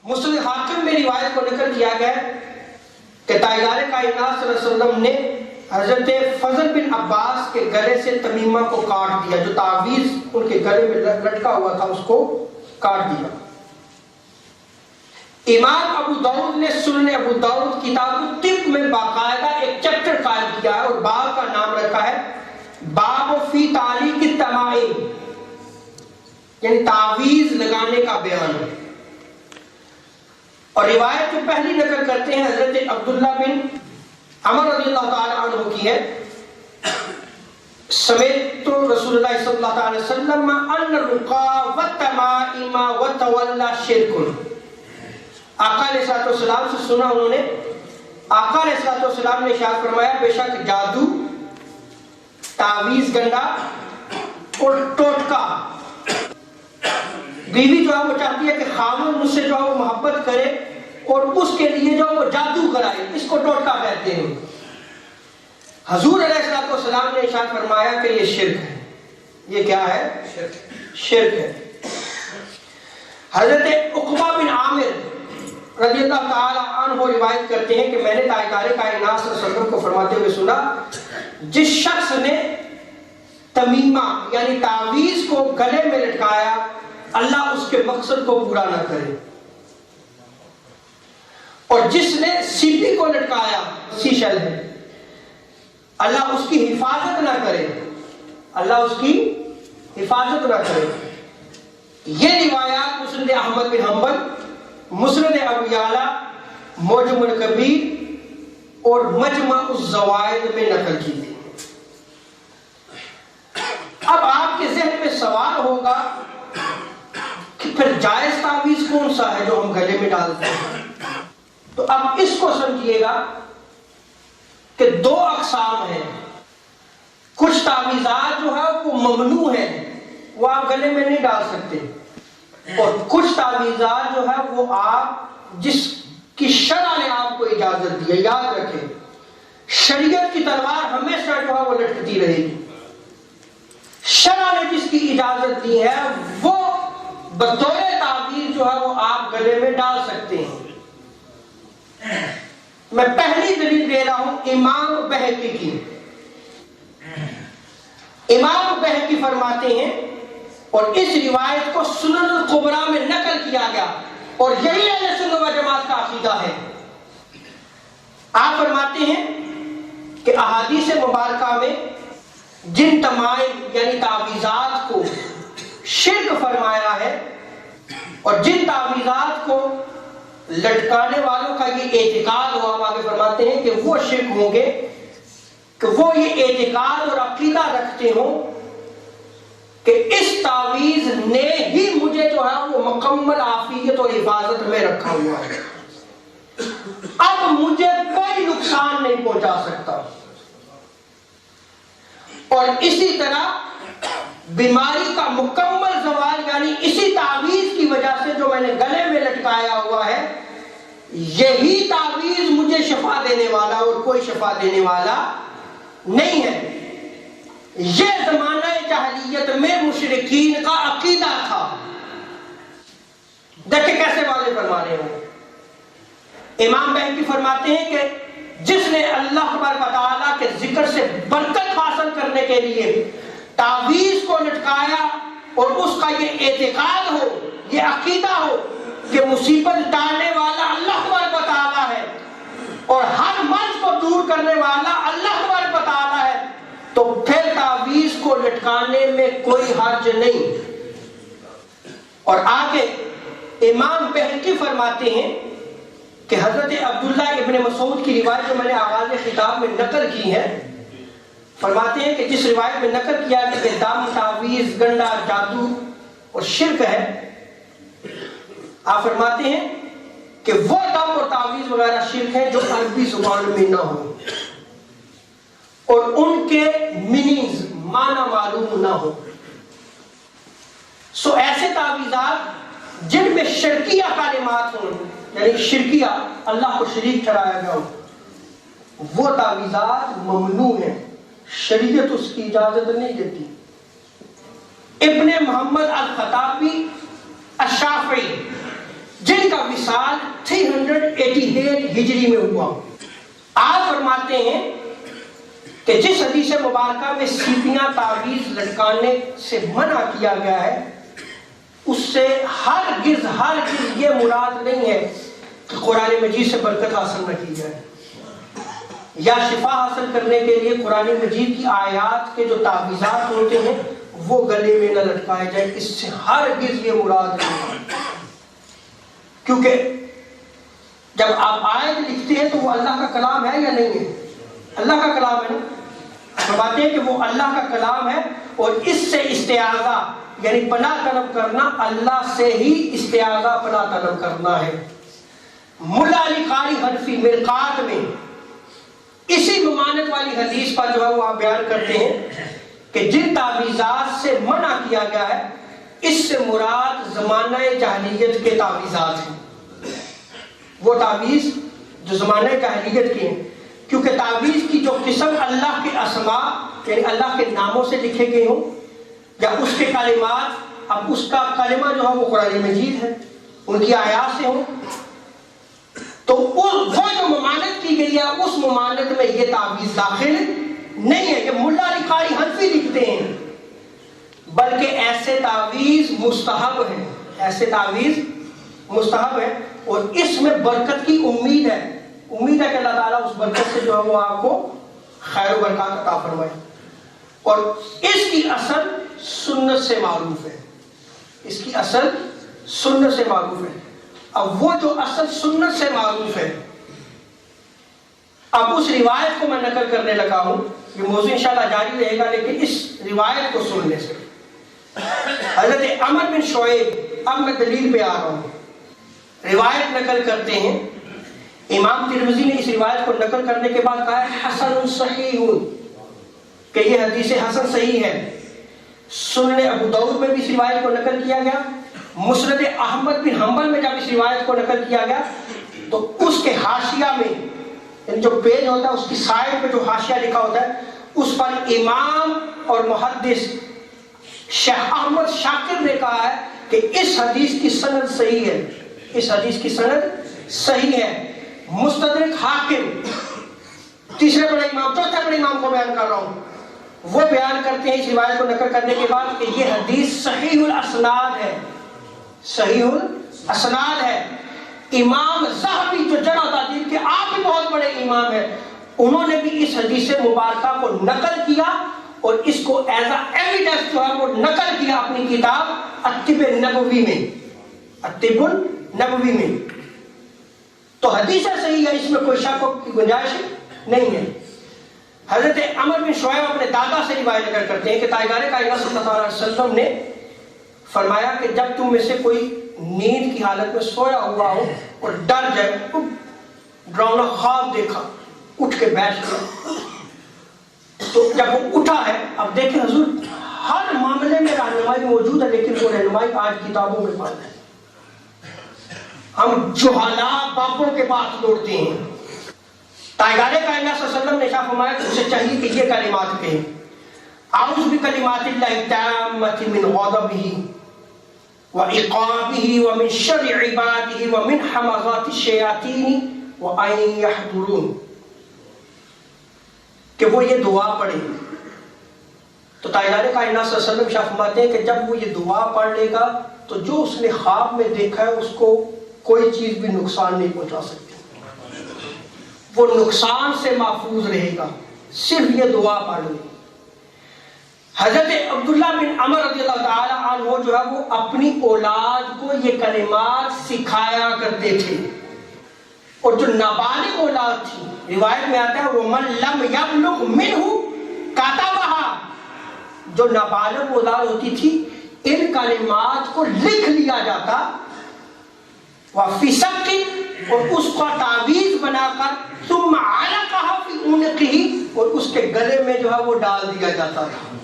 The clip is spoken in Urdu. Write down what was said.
مسند حاکم میں روایت کو نقل کیا گیا کہ تاجدار کائنات صلی اللہ علیہ وسلم نے حضرت فضل بن عباس کے گلے سے تمیمہ کو کاٹ دیا، جو تعویذ ان کے گلے میں لٹکا ہوا تھا اس کو کاٹ دیا۔ امام ابو داؤد نے سنن ابو داؤد کتاب الطب میں باقاعدہ ایک چیپٹر قائم کیا ہے اور باب کا نام رکھا ہے باب فی تعلیق التمائم، یعنی تعویذ لگانے کا بیان ہے۔ اور روایت جو پہلی نقل کرتے ہیں حضرت عبداللہ بن عمر رضی اللہ تعالی عنہ کی ہے، سمیت رسول اللہ صلی اللہ علیہ وسلم ان الرقا والتمائم والتولى شرک۔ آقا علیہ السلام سے سنا انہوں نے، آقا علیہ السلام نے ارشاد فرمایا بے شک جادو، تعویذ گنڈا اور ٹوٹکا، بیوی جو ہے وہ چاہتی ہے کہ خاوند مجھ سے جو ہے وہ محبت کرے اور اس کے لیے جو وہ جادو کرائے، اس کو ٹوٹکا کہتے ہیں۔ حضور علیہ السلام نے ارشاد فرمایا کہ یہ شرک ہے۔ یہ کیا ہے؟ شرک ہے۔ حضرت عقبہ بن عامر رضی اللہ تعالی عنہ روایت کرتے ہیں کہ میں نے تاجدار کائنات صلی اللہ علیہ وسلم کو فرماتے ہوئے سنا، جس شخص نے تمیمہ یعنی تعویذ کو گلے میں لٹکایا اللہ اس کے مقصد کو پورا نہ کرے، اور جس نے سیپی کو لٹکایا، سیشل ہے، اللہ اس کی حفاظت نہ کرے، اللہ اس کی حفاظت نہ کرے۔ یہ روایات مسند احمد بن حنبل، مسند ابو یعلا، معجم الکبیر اور مجمع الزوائد میں نقل کی تھی۔ اب آپ کے ذہن میں سوال ہوگا کہ پھر جائز تعویذ کون سا ہے جو ہم گلے میں ڈالتے ہیں؟ تو اب اس کو سمجھیے گا کہ دو اقسام ہیں۔ کچھ تعویذات جو ہے وہ ممنوع ہیں، وہ آپ گلے میں نہیں ڈال سکتے، اور کچھ تعویذات جو ہے وہ آپ جس کی شرع نے آپ کو اجازت دی ہے۔ یاد رکھیں شریعت کی تلوار ہمیشہ جو ہے وہ لٹکتی رہے گی۔ شرع نے جس کی اجازت دی ہے وہ بطور تعویذ جو ہے وہ آپ گلے میں ڈال سکتے ہیں۔ میں پہلی دلیل دے رہا ہوں امام بہقی کی۔ امام بہقی فرماتے ہیں، اور اس روایت کو سنن الکبریٰ میں نقل کیا گیا، اور یہی اہل سنت و جماعت کا عقیدہ ہے۔ آپ فرماتے ہیں کہ احادیث مبارکہ میں جن تمائم یعنی تعویذات کو شرک فرمایا ہے، اور جن تعویذات کو لٹکانے والوں کا یہ اعتقاد ہوا، ہم آگے فرماتے ہیں کہ وہ شرک ہوں گے کہ وہ یہ اعتقاد اور عقیدہ رکھتے ہوں کہ اس تعویذ نے ہی مجھے جو ہے وہ مکمل عافیت اور حفاظت میں رکھا ہوا ہے، اب مجھے کوئی نقصان نہیں پہنچا سکتا۔ اور اسی طرح بیماری کا مکمل زوال یعنی اسی تعویذ کی وجہ سے جو میں نے گلے میں لٹکایا ہوا ہے، یہی تعویذ مجھے شفا دینے والا اور کوئی شفا دینے والا نہیں ہے۔ یہ زمانہ جاہلیت میں مشرکین کا عقیدہ تھا۔ دیکھیں کیسے واضح فرما رہے ہیں۔ امام بہقی فرماتے ہیں کہ جس نے اللہ تبارک و تعالیٰ کے ذکر سے برکت حاصل کرنے کے لیے تعویذ کو لٹکایا، اور اس کا یہ اعتقاد ہو، یہ عقیدہ ہو کہ مصیبت ڈالنے والا اللہ تبارک و تعالیٰ ہے اور ہر مرض کو دور کرنے والا اللہ تبارک و تعالیٰ ہے، تو پھر تعویذ کو لٹکانے میں کوئی حرج نہیں۔ اور آگے امام بہقی فرماتے ہیں کہ حضرت عبداللہ ابن مسعود کی روایت جو میں نے آغاز خطاب میں نقل کی ہے، فرماتے ہیں کہ جس روایت میں نقل کیا کہ دم، تعویذ، گنڈا، جادو اور شرک ہے، آپ فرماتے ہیں کہ وہ دم اور تعویذ وغیرہ شرک ہے جو عربی زبان میں نہ ہو اور ان کے میننگز معنی معلوم نہ ہو۔ سو ایسے تعویذات جن میں شرکیہ کلمات ہوں، یعنی شرکیہ اللہ کو شریک ٹھہرایا گیا ہو، وہ تعویذات ممنوع ہیں، شریعت اس کی اجازت نہیں دیتی۔ ابن محمد الخطابی الشافعی جن کا وصال 388 ہجری میں ہوا۔ آپ فرماتے ہیں کہ جس حدیث مبارکہ میں سیپیاں تعویذ لٹکانے سے منع کیا گیا ہے، اس سے ہرگز یہ مراد نہیں ہے کہ قرآن مجید سے برکت حاصل نہ کی جائے، یا شفا حاصل کرنے کے لیے قرآن مجید کی آیات کے جو تعویذات ہوتے ہیں وہ گلے میں نہ لٹکائے جائے، اس سے ہرگز یہ مراد نہیں ہے۔ کیونکہ جب آپ آیت لکھتے ہیں تو وہ اللہ کا کلام ہے یا نہیں ہے؟ اللہ کا کلام ہے نا۔ فرماتے ہیں کہ وہ اللہ کا کلام ہے، اور اس سے استعاذہ یعنی پناہ طلب کرنا اللہ سے ہی استعاذہ پناہ طلب کرنا ہے۔ ملا علی قاری حنفی مرقات میں اسی ممانعت والی حدیث پر جو ہے وہ آپ بیان کرتے ہیں کہ جن تعویذات سے منع کیا گیا ہے اس سے مراد زمانہ جاہلیت کے تعویذات ہیں، وہ تعویذ جو زمانہ جاہلیت کے ہیں، کیونکہ تعویذ کی جو قسم اللہ کے اسماء یعنی اللہ کے ناموں سے لکھے گئے ہوں یا اس کے کلمات، اب اس کا کلمہ جو ہے وہ قرآن مجید ہے، ان کی آیات سے ہوں، تو وہ جو ممانعت کی گئی ہے اس ممانعت میں یہ تعویذ داخل نہیں ہے۔ یہ ملا علی قاری حنفی لکھتے ہیں، بلکہ ایسے تعویذ مستحب ہے، ایسے تعویذ مستحب ہے، اور اس میں برکت کی امید ہے کہ اللہ تعالیٰ اس برکت سے جو ہے وہ آپ کو خیر و برکات عطا فرمائے، اور اس کی اصل سنت سے معروف ہے، اس کی اصل سنت سے معروف ہے۔ اب وہ جو اصل سنت سے معروف ہے، اب اس روایت کو میں نقل کرنے لگا ہوں، یہ موضوع انشاءاللہ جاری رہے گا، لیکن اس روایت کو سننے سے حضرت عمر بن شعیب، اب میں دلیل پہ آ رہا ہوں، روایت نقل کرتے ہیں۔ امام ترمذی نے اس روایت کو نقل کرنے کے بعد کہا ہے حسن صحیح، کہ یہ حدیث حسن صحیح ہے۔ سنن ابو داؤد میں بھی اس روایت کو نقل کیا گیا، مسند احمد بن حنبل میں جب اس روایت کو نقل کیا گیا تو اس کے حاشیہ میں جو پیج ہوتا ہے اس کی سائڈ پہ جو حاشیہ لکھا ہوتا ہے اس پر امام اور محدث شیخ احمد شاکر نے کہا ہے کہ اس حدیث کی سند صحیح ہے، اس حدیث کی سند صحیح ہے۔ مستدرک حاکم، تیسرے بڑے امام، چوتھے بڑے امام کو بیان کر رہا ہوں، وہ بیان کرتے ہیں اس روایت کو نقل کرنے کے بعد کہ یہ حدیث صحیح الاسناد ہے، صحیح الاسناد ہے۔ امام ذہبی جو جرح و تعدیل کے آپ بھی بہت بڑے امام ہیں، انہوں نے بھی اس حدیث مبارکہ کو نقل کیا اور اس کو ایز اے ایویڈنس جو ہے وہ نقل کیا اپنی کتاب الطب النبوی میں، الطب النبوی میں۔ تو حدیث صحیح ہے، اس میں کوئی شک کی گنجائش نہیں ہے۔ حضرت عمر بن شعیب اپنے دادا سے روایت کرتے ہیں کہ تاجدار کائنات صلی اللہ علیہ وسلم نے فرمایا کہ جب تم میں سے کوئی نیند کی حالت میں سویا ہوا ہو اور ڈر جائے، ڈراؤنا خواب دیکھا، اٹھ کے بیٹھ گیا، تو جب وہ اٹھا ہے، اب دیکھیں حضور ہر معاملے میں رہنمائی موجود ہے، لیکن وہ رہنمائی آج کتابوں میں بند ہے، ہم جہالا بابوں کے پاس دوڑتے ہیں۔ تاجدار کائنات صلی اللہ علیہ وسلم نے شاہ فرمایا کہ اسے چاہیے کہ یہ کلمات کہیں، اعوذ بکلمات اللہ التامۃ من غضبہ وعقابہ ومن شر عبادہ ومن حمزات الشیاطین وان یحضرون، کہ وہ یہ دعا پڑھے۔ تو تاجدار کائنات صلی اللہ علیہ وسلم شاہ فرماتے ہیں کہ جب وہ یہ دعا پڑھ لے گا تو جو اس نے خواب میں دیکھا ہے اس کو کوئی چیز بھی نقصان نہیں پہنچا سکتی، وہ نقصان سے محفوظ رہے گا، صرف یہ دعا پڑھ لے۔ حضرت عبداللہ بن عمر رضی اللہ تعالی عنہ جو ہے وہ اپنی اولاد کو یہ کلمات سکھایا کرتے تھے، اور جو نابالغ اولاد تھی، روایت میں آتا ہے وَمَن لَمْ يَبْلُغْ مِنْهُ كَتَبَهَا، جو نابالغ اولاد ہوتی تھی ان کلمات کو لکھ لیا جاتا، وَفِي سَقٍ، اور اس کا تعویذ بنا کر ثُمَّ عَلَقَهَا فِي عُنُقِهِ، اور اس کے گلے میں جو ہے وہ ڈال دیا جاتا تھا۔